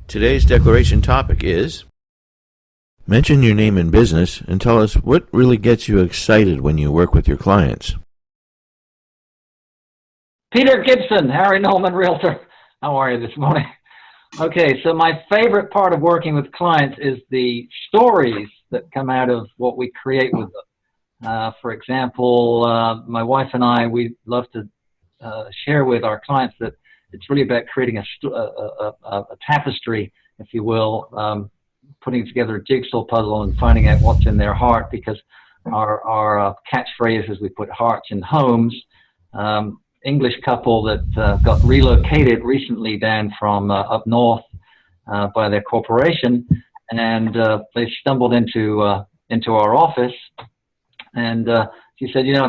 Today's declaration topic is: mention your name and business and tell us what really gets you excited when you work with your clients. Peter Gibson, Harry Nolman Realtor. How are you this morning? Okay, so my favorite part of working with clients is the stories that come out of what we create with them. For example, my wife and I, we love to share with our clients that it's really about creating a tapestry, if you will, putting together a jigsaw puzzle and finding out what's in their heart, because our catchphrase is we put hearts in homes. English couple that got relocated recently down from up north by their corporation, and they stumbled into our office, and she said, you know,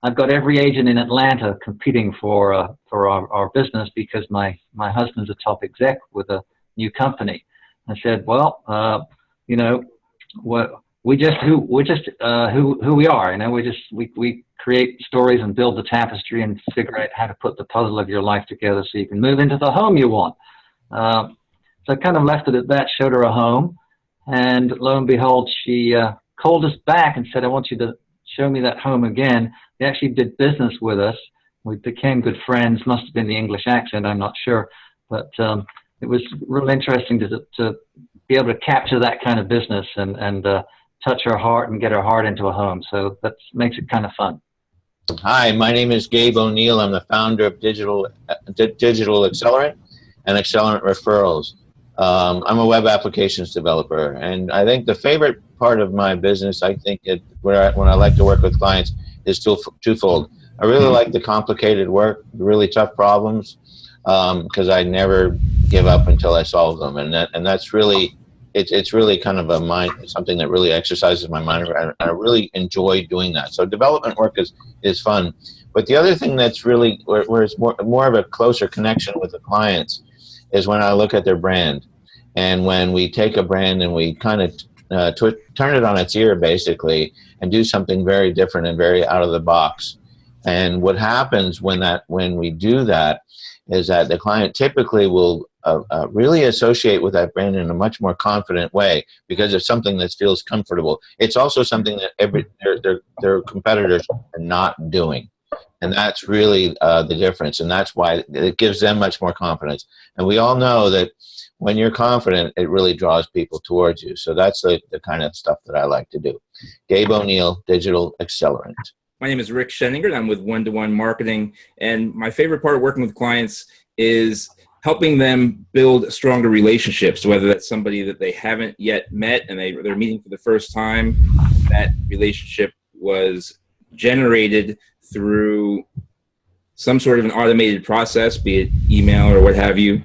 I've got every agent in Atlanta competing for our business because my husband's a top exec with a new company. I said, well, you know, we're just who we are. You know, we create stories and build the tapestry and figure out how to put the puzzle of your life together so you can move into the home you want. So I kind of left it at that, showed her a home, and lo and behold, she called us back and said, I want you to show me that home again. They actually did business with us. We became good friends. Must have been the English accent, I'm not sure. But it was real interesting to be able to capture that kind of business and touch her heart and get her heart into a home. So that makes it kind of fun. Hi, my name is Gabe ONeill. I'm the founder of Digital Accelerant and Accelerant Referrals. I'm a web applications developer, and I think the favorite part of my business, I think when I like to work with clients, is twofold. I really like the complicated work, the really tough problems, because I never give up until I solve them, and that's really it's really kind of something that really exercises my mind, and I really enjoy doing that. So development work is fun, but the other thing that's really where it's more of a closer connection with the clients is when I look at their brand, and when we take a brand and we kind of turn it on its ear, basically, and do something very different and very out of the box. And what happens when we do that is that the client typically will really associate with that brand in a much more confident way, because it's something that feels comfortable. It's also something that their competitors are not doing. And that's really the difference, and that's why it gives them much more confidence. And we all know that when you're confident, it really draws people towards you. So that's the kind of stuff that I like to do. Gabe ONeill, Digital Accelerant. My name is Rick Shunning, and I'm with One-to-One Marketing. And my favorite part of working with clients is helping them build stronger relationships, whether that's somebody that they haven't yet met and they're meeting for the first time. That relationship was generated through some sort of an automated process, be it email or what have you,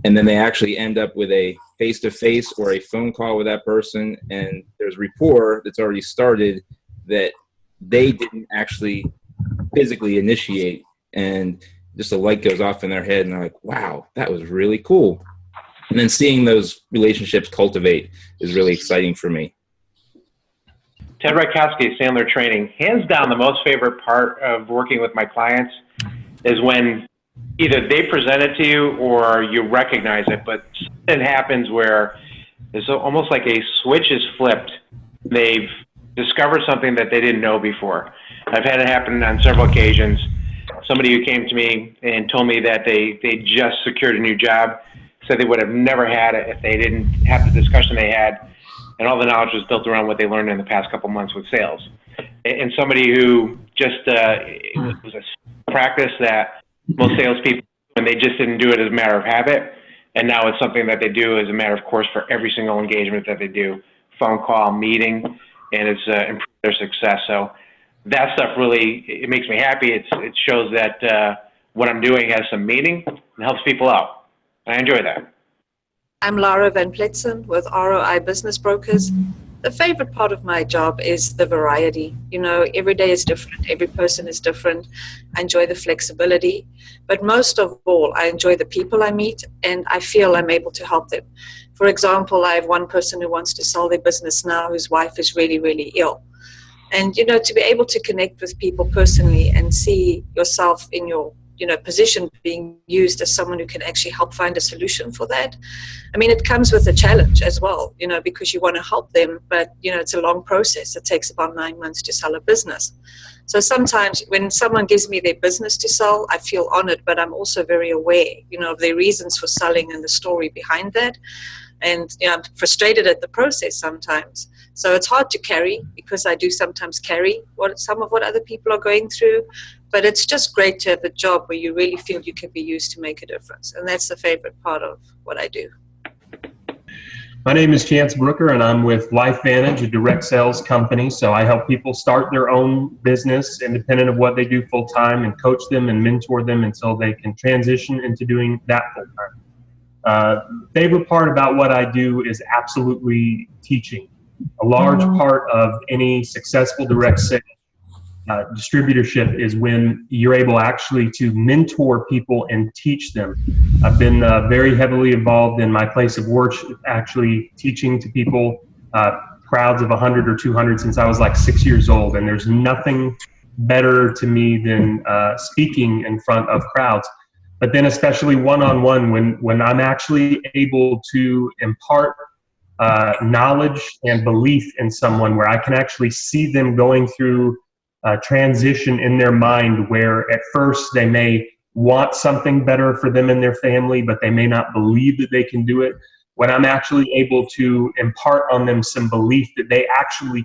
and then they actually end up with a face-to-face or a phone call with that person, and there's rapport that's already started that they didn't actually physically initiate, and just a light goes off in their head, and they're like, wow, that was really cool. And then seeing those relationships cultivate is really exciting for me. Ted Wieckowski, Sandler Training. Hands down, the most favorite part of working with my clients is when either they present it to you or you recognize it, but something happens where it's almost like a switch is flipped. They've discovered something that they didn't know before. I've had it happen on several occasions. Somebody who came to me and told me that they just secured a new job, said they would have never had it if they didn't have the discussion they had, and all the knowledge was built around what they learned in the past couple months with sales. And somebody who just it was a practice that most salespeople, and they just didn't do it as a matter of habit, and now it's something that they do as a matter of course for every single engagement that they do, phone call, meeting, and it's improved their success. So that stuff really, it makes me happy. It shows that what I'm doing has some meaning and helps people out. I enjoy that. I'm Laura Van Blitzen with ROI Business Brokers. The favorite part of my job is the variety. You know, every day is different. Every person is different. I enjoy the flexibility. But most of all, I enjoy the people I meet, and I feel I'm able to help them. For example, I have one person who wants to sell their business now whose wife is really, really ill. And, to be able to connect with people personally and see yourself in your, position being used as someone who can actually help find a solution for that. I mean, it comes with a challenge as well, because you want to help them, but, it's a long process. It takes about 9 months to sell a business. So sometimes when someone gives me their business to sell, I feel honored, but I'm also very aware, of their reasons for selling and the story behind that. And, I'm frustrated at the process sometimes. So it's hard to carry, because I do sometimes carry some of what other people are going through. But it's just great to have a job where you really feel you can be used to make a difference. And that's the favorite part of what I do. My name is Chance Brooker, and I'm with LifeVantage, a direct sales company. So I help people start their own business independent of what they do full time, and coach them and mentor them until they can transition into doing that full time. Favorite part about what I do is absolutely teaching. A large part of any successful direct sales distributorship is when you're able actually to mentor people and teach them. I've been very heavily involved in my place of work, actually teaching to people, crowds of 100 or 200 since I was like 6 years old. And there's nothing better to me than speaking in front of crowds. But then especially one-on-one, when I'm actually able to impart knowledge and belief in someone, where I can actually see them going through transition in their mind, where at first they may want something better for them and their family, but they may not believe that they can do it. When I'm actually able to impart on them some belief that they actually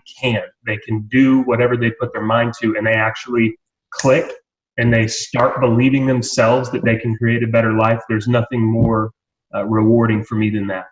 they can do whatever they put their mind to, and they actually click and they start believing themselves that they can create a better life, there's nothing more rewarding for me than that.